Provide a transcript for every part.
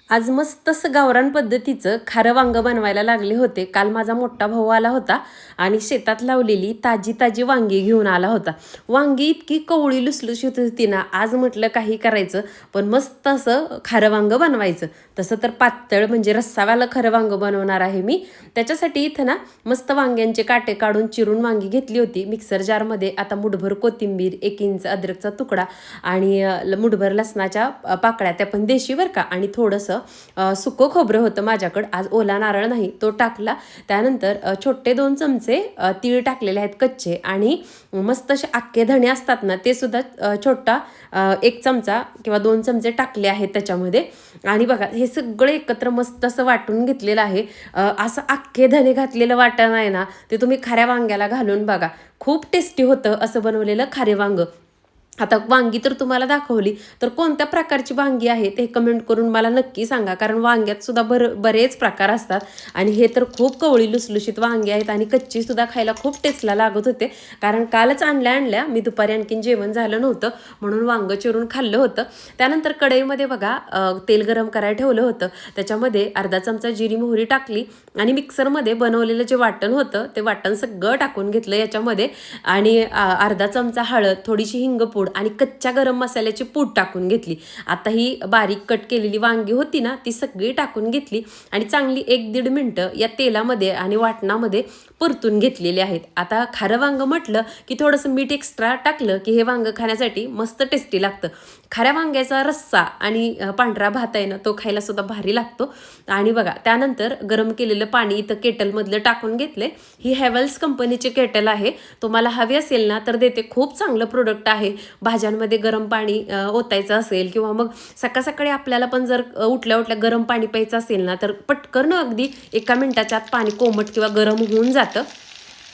आज मस्त असं गावरान पद्धतीचं खारं वांगं बनवायला लागले होते. काल माझा मोठा भाऊ आला होता आणि शेतात लावलेली ताजी ताजी वांगी घेऊन आला होता. वांगी इतकी कवळी लुसलुशीत होती ना, आज म्हटलं काही करायचं, पण मस्त असं खारं वांगं बनवायचं. तसं तर पातळ म्हणजे रस्सावालं खरं वांगं बनवणार आहे मी. त्याच्यासाठी इथं ना मस्त वांग्यांचे काटे काढून चिरून वांगी घेतली होती. मिक्सर जारमध्ये आता मुठभर कोथिंबीर, 1 इंच अद्रकचा तुकडा आणि मुठभर लसणाच्या पाकळ्या, त्या पण देशी बरं का, आणि थोडंसं सुकं खोबरं होतं माझ्याकडं, आज ओला नारळ नाही, तो टाकला. त्यानंतर छोटे 2 चमचे तीळ टाकलेले आहेत कच्चे, आणि मस्त असे अख्खे धणे असतात ना, ते सुद्धा छोटा 1 चमचा किंवा 2 चमचे टाकले आहेत त्याच्यामध्ये. आणि बघा हे सगळं एकत्र मस्त असं वाटून घेतलेलं आहे. असं अख्खे धणे घातलेलं वाटण आहे ना, ते तुम्ही खाऱ्या वांग्याला घालून बघा, खूप टेस्टी होतं असं बनवलेलं खारे वांगं. आता वांगी तर तुम्हाला दाखवली, तर कोणत्या प्रकारची वांगी आहेत हे कमेंट करून मला नक्की सांगा, कारण वांग्यात सुद्धा बरेच प्रकार असतात. आणि हे तर खूप कवळी लुसलुशीत वांगी आहेत आणि कच्ची सुद्धा खायला खूप टेस्टला लागत होते. कारण कालच आणल्या मी दुपारी आणखीन जेवण झालं नव्हतं, म्हणून वांगं चिरून खाल्लं होतं. त्यानंतर कढईमध्ये बघा तेल गरम करायला ठेवलं होतं. त्याच्यामध्ये अर्धा चमचा जिरी मोहरी टाकली आणि मिक्सरमध्ये बनवलेलं जे वाटण होतं ते वाटण सगळं टाकून घेतलं याच्यामध्ये. आणि अर्धा चमचा हळद, थोडीशी हिंगपूड आणि कच्च्या गरम मसाल्याची पूड टाकून घेतली. आता ही बारीक कट केलेली वांगी होती ना, ती सगळी टाकून घेतली आणि चांगली 1-1.5 मिनटं या तेलामध्ये आणि वाटणामध्ये परतून घेतलेले आहेत. आता खारं वांगं म्हटलं की थोडंसं मीठ एक्स्ट्रा टाकलं की हे वांगं खाण्यासाठी मस्त टेस्टी लागतं. खाऱ्या वांग्याचा रस्सा आणि पांढरा भात आहे ना, तो खायला सुद्धा भारी लागतो. आणि बघा त्यानंतर गरम केलेलं पाणी इथं केटलमधलं टाकून घेतले. ही हॅवेल्स कंपनीची केटल आहे. तुम्हाला हवी असेल ना तर देते, खूप चांगलं प्रोडक्ट आहे. भाज्यांमध्ये गरम पाणी ओतायचं असेल किंवा मग सकाळ सकाळी आपल्याला पण जर उठल्या उठल्या गरम पाणी प्यायचं असेल ना, तर पटकन अगदी 1 मिनिटाच्या आत पाणी कोमट किंवा गरम होऊन जातं.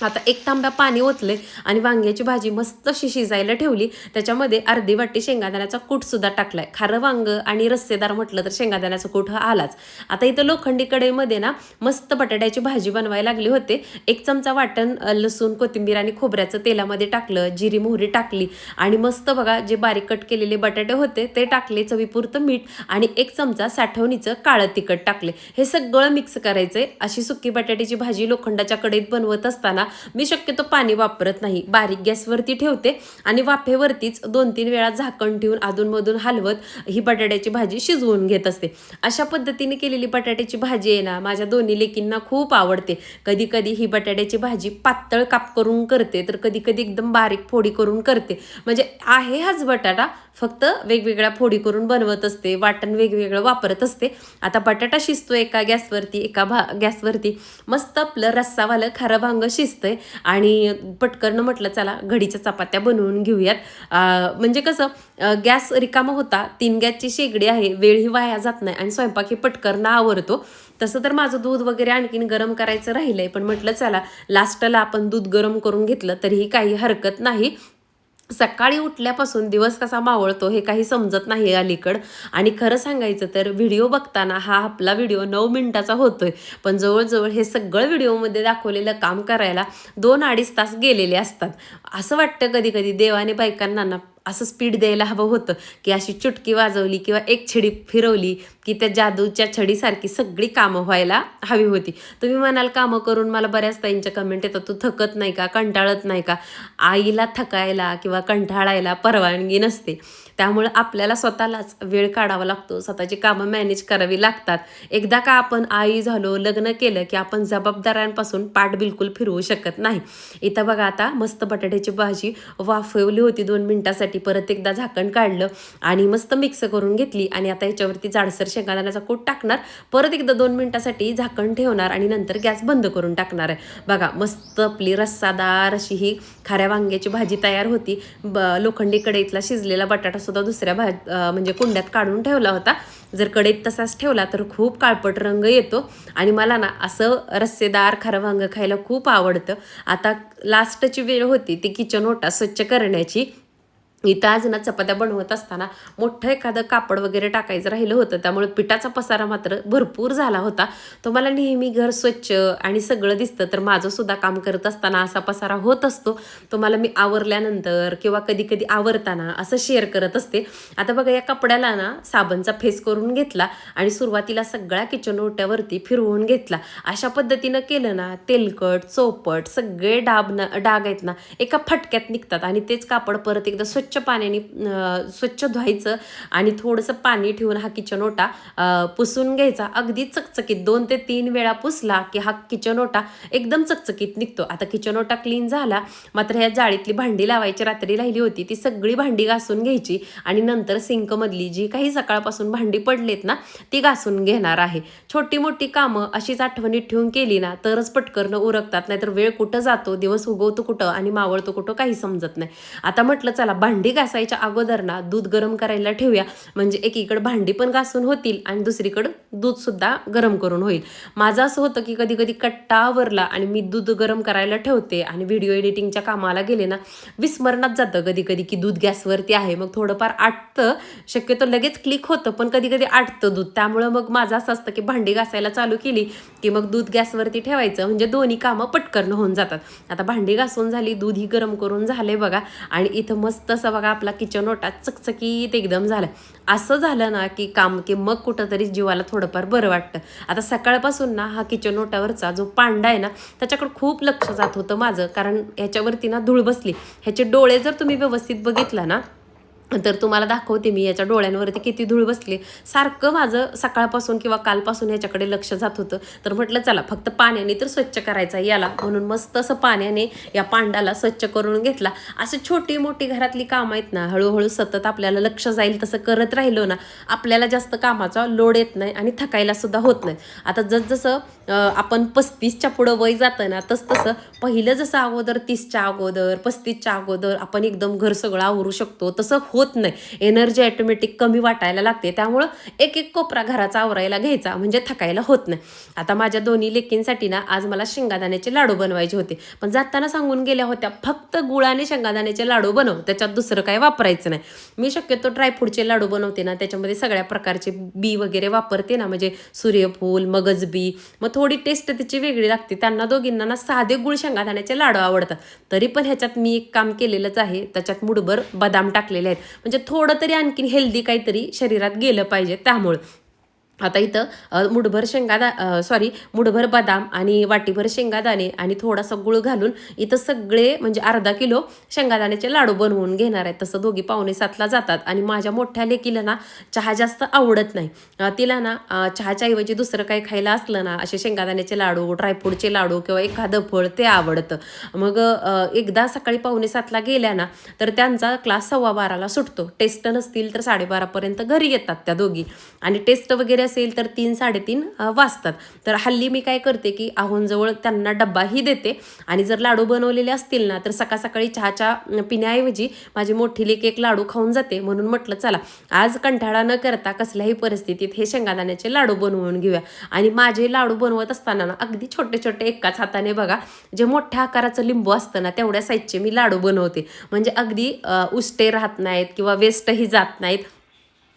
आता 1 तांब्या पाणी ओतले आणि वांग्याची भाजी मस्त अशी शिजायला ठेवली. त्याच्यामध्ये अर्धी वाटी शेंगादाण्याचा कूटसुद्धा टाकलाय. खारं वांगं आणि रस्सेदार म्हटलं तर शेंगादाण्याचा कूट हा आलाच. आता इथं लोखंडी कढईमध्ये ना मस्त बटाट्याची भाजी बनवायला लागली होते. 1 चमचा वाटण लसूण, कोथिंबीर आणि खोबऱ्याचं तेलामध्ये टाकलं, जिरी मोहरी टाकली आणि मस्त बघा जे बारीक कट केलेले बटाटे होते ते टाकले, चवीपुरतं मीठ आणि 1 चमचा साठवणीचं काळं तिखट टाकले. हे सगळं मिक्स करायचंय. अशी सुकी बटाट्याची भाजी लोखंडाच्या कढईत बनवत असताना मी शक्यतो पाणी वापरत नाही, बारीक गॅसवरती ठेवते आणि वाफेवरतीच 2-3 वेळा झाकण ठेवून अधूनमधून हलवत ही बटाट्याची भाजी शिजवून घेत असते. अशा पद्धतीने केलेली बटाट्याची भाजी आहे ना, माझ्या दोन्ही लेकींना खूप आवडते. कधी कधी ही बटाट्याची भाजी पातळ काप करून करते, तर कधी कधी एकदम बारीक फोडी करून करते. म्हणजे आहे हाच बटाटा, फक्त वेगवेगळ्या फोडी करून बनवत असते, वाटण वेगवेगळं वापरत असते. आता बटाटा शिजतो एका गॅसवरती, एका गॅसवरती मस्त आपलं रस्सावालं खारं भांग शिजतंय. आणि पटकन म्हटलं चला घडीच्या चपात्या बनवून घेऊयात. म्हणजे कसं गॅस रिकामा होता, 3 गॅसची शेगडी आहे, वेळही वाया जात नाही आणि स्वयंपाकही पटकन आवरतो. तसं तर माझं दूध वगैरे आणखीन गरम करायचं राहिलंय, पण म्हटलं चला लास्टला आपण दूध गरम करून घेतलं तरीही काही हरकत नाही. सकाळी उठल्यापासून दिवस कसा मावळतो हे काही समजत नाही अलीकडं. आणि खरं सांगायचं तर व्हिडिओ बघताना हा आपला व्हिडिओ 9 मिनिटाचा होतोय, पण जवळजवळ हे सगळं व्हिडिओमध्ये दाखवलेलं काम करायला 2-2.5 तास गेलेले असतात. असं वाटतं कधी कधी देवाने बायकांना ना असं स्पीड द्यायला हवं होतं, की अशी चुटकी वाजवली किंवा एक छडी फिरवली की त्या जादूच्या छडीसारखी सगळी कामं व्हायला हवी होती. तुम्ही म्हणाल कामं करून, मला बऱ्याच ताईंच्या कमेंट येतात, तू थकत नाही का, कंटाळत नाही का? आईला थकायला किंवा कंटाळायला परवानगी नसते. त्यामुळं आपल्याला स्वतःलाच वेळ काढावा लागतो, स्वतःची कामं मॅनेज करावी लागतात. एकदा का आपण आई झालो, लग्न केलं की आपण जबाबदाऱ्यांपासून पाठ बिलकुल फिरवू शकत नाही. इथं बघा आता मस्त बटाट्याची भाजी वाफवली होती 2 मिनिटासाठी, परत एकदा झाकण काढलं आणि मस्त मिक्स करून घेतली. आणि आता याच्यावरती जाडसर शेंगदाण्याचा कूट टाकणार, परत एकदा 2 मिनिटासाठी झाकण ठेवणार आणि नंतर गॅस बंद करून टाकणार आहे. बघा मस्त आपली रस्सादार अशी ही खाऱ्या वांग्याची भाजी तयार होती. लोखंडी कढईतला शिजलेला बटाटा सुद्धा दुसऱ्या म्हणजे कुंड्यात काढून ठेवला होता. जर कढईत तसाच ठेवला तर खूप काळपट रंग येतो आणि मला ना असं रस्सेदार खारं वांगं खायला खूप आवडतं. आता लास्टची वेळ होती ती किचन ओटा स्वच्छ करण्याची. इथं आज ना चपात्या बनवत असताना मोठं एखादं कापड वगैरे टाकायचं राहिलं होतं, त्यामुळे पिठाचा पसारा मात्र भरपूर झाला होता. तुम्हाला नेहमी घर स्वच्छ आणि सगळं दिसतं, तर माझं सुद्धा काम करत असताना असा पसारा होत असतो. तुम्हाला मी आवरल्यानंतर किंवा कधी कधी आवरताना असं शेअर करत असते. आता बघा, या कपड्याला ना साबणचा फेस करून घेतला आणि सुरुवातीला सगळ्या किचन ओट्यावरती फिरवून घेतला. अशा पद्धतीनं केलं ना, तेलकट चौपट सगळे डाग आहेत ना एका फटक्यात निघतात आणि तेच कापड परत एकदा स्वच्छ पाण्याने स्वच्छ धुवायचं आणि थोडंसं पाणी ठेवून हा किचन ओटा पुसून घ्यायचा. अगदी चकचकीत 2 ते 3 वेळा पुसला की हा किचन ओटा एकदम चकचकीत निघतो. आता किचन ओटा क्लीन झाला, मात्र ह्या जाळीतली भांडी लावायची रात्री राहिली होती, ती सगळी भांडी घासून घ्यायची आणि नंतर सिंकमधली जी काही सकाळपासून भांडी पडलेत ना ती घासून घेणार आहे. छोटी मोठी कामं अशीच आठवणीत ठेवून केली ना तरच पटकन उरकतात, नाहीतर वेळ कुठं जातो, दिवस उगवतो कुठं आणि मावळतो कुठं काही समजत नाही. आता म्हटलं चला भांडी घासायच्या अगोदर ना दूध गरम करायला ठेवूया, म्हणजे एकीकडे भांडी पण घासून होतील आणि दुसरीकडं दूध सुद्धा गरम करून होईल. माझं असं होतं की कधी कधी कट्टा आवरला आणि मी दूध गरम करायला ठेवते आणि व्हिडिओ एडिटिंगच्या कामाला गेले ना विस्मरणात जातं कधी कधी की दूध गॅसवरती आहे. मग थोडंफार आटतं, शक्यतो लगेच क्लिक होतं पण कधी कधी आटतं दूध. त्यामुळं मग माझं असं असतं की भांडी घासायला चालू केली की मग दूध गॅसवरती ठेवायचं, म्हणजे दोन्ही कामं पटकन होऊन जातात. आता भांडी घासून झाली, दूधही गरम करून झाले बघा आणि इथं मस्त असं बघा आपला किचन ओटा चकचकीत एकदम झाला. असं झालं ना की काम की मग कुठंतरी जीवाला थोडंफार बरं वाटतं. आता सकाळपासून ना हा किचन ओट्यावरचा जो पांडा आहे ना त्याच्याकडे खूप लक्ष जात होतं माझं, कारण ह्याच्यावरती ना धूळ बसली. ह्याचे डोळे जर तुम्ही व्यवस्थित बघितला ना तर तुम्हाला दाखवते मी याच्या डोळ्यांवरती किती धूळ बसली. सारखं माझं सकाळपासून किंवा कालपासून याच्याकडे लक्ष जात होतं. तर म्हटलं चला फक्त पाण्याने तर स्वच्छ करायचा याला, म्हणून मस्त असं पाण्याने या पांडाला स्वच्छ करून घेतला. असे छोटी मोठी घरातली कामं आहेत ना, हळूहळू सतत आपल्याला लक्ष जाईल तसं करत राहिलो ना आपल्याला जास्त कामाचा लोड येत नाही आणि थकायला सुद्धा होत नाही. आता जसजसं आपण 35च्या पुढं वय जातं ना तसं पहिलं जसं अगोदर 30च्या अगोदर 35च्या अगोदर आपण एकदम घर सगळं आवरू शकतो तसं होत नाही. एनर्जी ऑटोमॅटिक कमी वाटायला लागते. त्यामुळं एक एक कोपरा घराचा आवरायला घ्यायचा म्हणजे थकायला होत नाही. आता माझ्या दोन्ही लेकींसाठी ना आज मला शेंगादाण्याचे लाडू बनवायचे होते, पण जाताना सांगून गेल्या होत्या फक्त गुळाने शेंगादाण्याचे लाडू बनव, त्याच्यात दुसरं काय वापरायचं नाही. मी शक्यतो ड्रायफ्रूटचे लाडू बनवते ना त्याच्यामध्ये सगळ्या प्रकारचे बी वगैरे वापरते ना, म्हणजे सूर्यफूल मगज बी, मग थोडी टेस्ट त्याची वेगळी लागते. त्यांना दोघींना ना साधे गुळ शेंगादाण्याचे लाडू आवडतात. तरी पण ह्याच्यात मी एक काम केलेलंच आहे, त्याच्यात मुठभर बदाम टाकलेले आहेत, म्हणजे थोडं तरी आणखीन हेल्दी काहीतरी शरीरात गेलं पाहिजे त्यामुळं. आता इथं मुठभर बदाम आणि वाटीभर शेंगादाणे आणि थोडासा गुळ घालून इथं सगळे म्हणजे अर्धा किलो शेंगादाण्याचे लाडू बनवून घेणार आहेत. तसं दोघी 6:45ला जातात आणि माझ्या मोठ्या लेकीला ना चहा जास्त आवडत नाही. तिला ना चहाच्या ऐवजी दुसरं काही खायला असलं ना असे शेंगादाण्याचे लाडू ड्रायफ्रूटचे लाडू किंवा एखादं फळ ते आवडतं. मग एकदा सकाळी 6:45ला गेल्या ना तर त्यांचा क्लास 12:15ला सुटतो. टेस्ट नसतील तर 12:30पर्यंत घरी येतात त्या दोघी आणि टेस्ट वगैरे असेल तर 3-3:30 वाजतात. तर हल्ली मी काय करते की आहोंजवळ त्यांना डब्बाही देते आणि जर लाडू बनवलेले असतील ना तर सकाळ सकाळी चहाच्या पिण्याऐवजी माझी मोठी लेक एक लाडू खाऊन जाते. म्हणून म्हटलं चला आज कंटाळा न करता कसल्याही परिस्थितीत हे शेंगादाण्याचे लाडू बनवून घेऊया. आणि माझे लाडू बनवत असताना ना अगदी छोटे छोटे एकाच हाताने बघा जे मोठ्या आकाराचं लिंबू असतं ना तेवढ्या साईजचे मी लाडू बनवते, म्हणजे अगदी उष्टे राहत नाहीत किंवा वेस्टही जात नाहीत.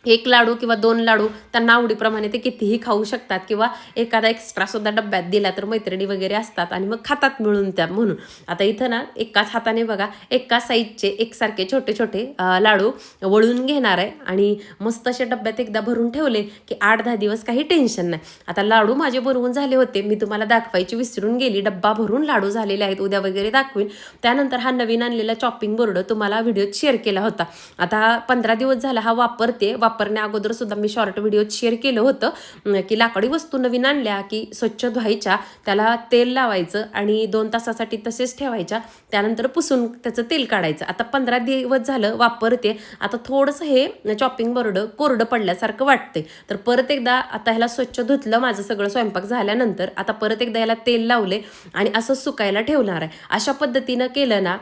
एक लाडू किंवा 2 लाडू त्यांना आवडीप्रमाणे ते कितीही खाऊ शकतात किंवा एखादा एक्स्ट्रासुद्धा डब्यात दिला तर मैत्रिणी वगैरे असतात आणि मग खातात मिळून त्या. म्हणून आता इथं ना एकाच हाताने बघा एका साईजचे एकसारखे छोटे छोटे लाडू वळून घेणार आहे आणि मस्त असे डब्यात एकदा भरून ठेवले की 8-10 दिवस काही टेन्शन नाही. आता लाडू माझे बनवून झाले होते, मी तुम्हाला दाखवायची विसरून गेली. डब्बा भरून लाडू झालेले आहेत, उद्या वगैरे दाखवीन. त्यानंतर हा नवीन आणलेला चॉपिंग बोर्ड तुम्हाला व्हिडिओत शेअर केला होता. आता 15 दिवस झाला हा वापरण्या अगोदर सुद्धा मी शॉर्ट व्हिडिओत शेअर केलं होतं की लाकडी वस्तू नवीन आणल्या की स्वच्छ धुवायच्या, त्याला तेल लावायचं आणि 2 तासासाठी तसेच ठेवायच्या, त्यानंतर पुसून त्याचं तेल काढायचं. आता 15 दिवस झालं वापरते. आता थोडंसं हे चॉपिंग बोर्ड कोरडं पडल्यासारखं वाटते, तर परत एकदा आता ह्याला स्वच्छ धुतलं माझं सगळं स्वयंपाक झाल्यानंतर. आता परत एकदा याला तेल लावले आणि असं सुकायला ठेवणार आहे. अशा पद्धतीनं केलं ना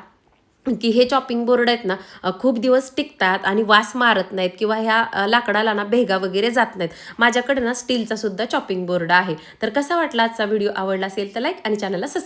की हे चॉपिंग बोर्ड आहेत ना खूप दिवस टिकतात आणि वास मारत नाहीत किंवा ह्या लाकडाला ना भेगा वगैरे जात नाहीत. माझ्याकडे ना स्टीलचा सुद्धा चॉपिंग बोर्ड आहे. तर कसा वाटला आजचा व्हिडिओ? आवडला असेल तर लाईक आणि चॅनलला सबस्क्राईब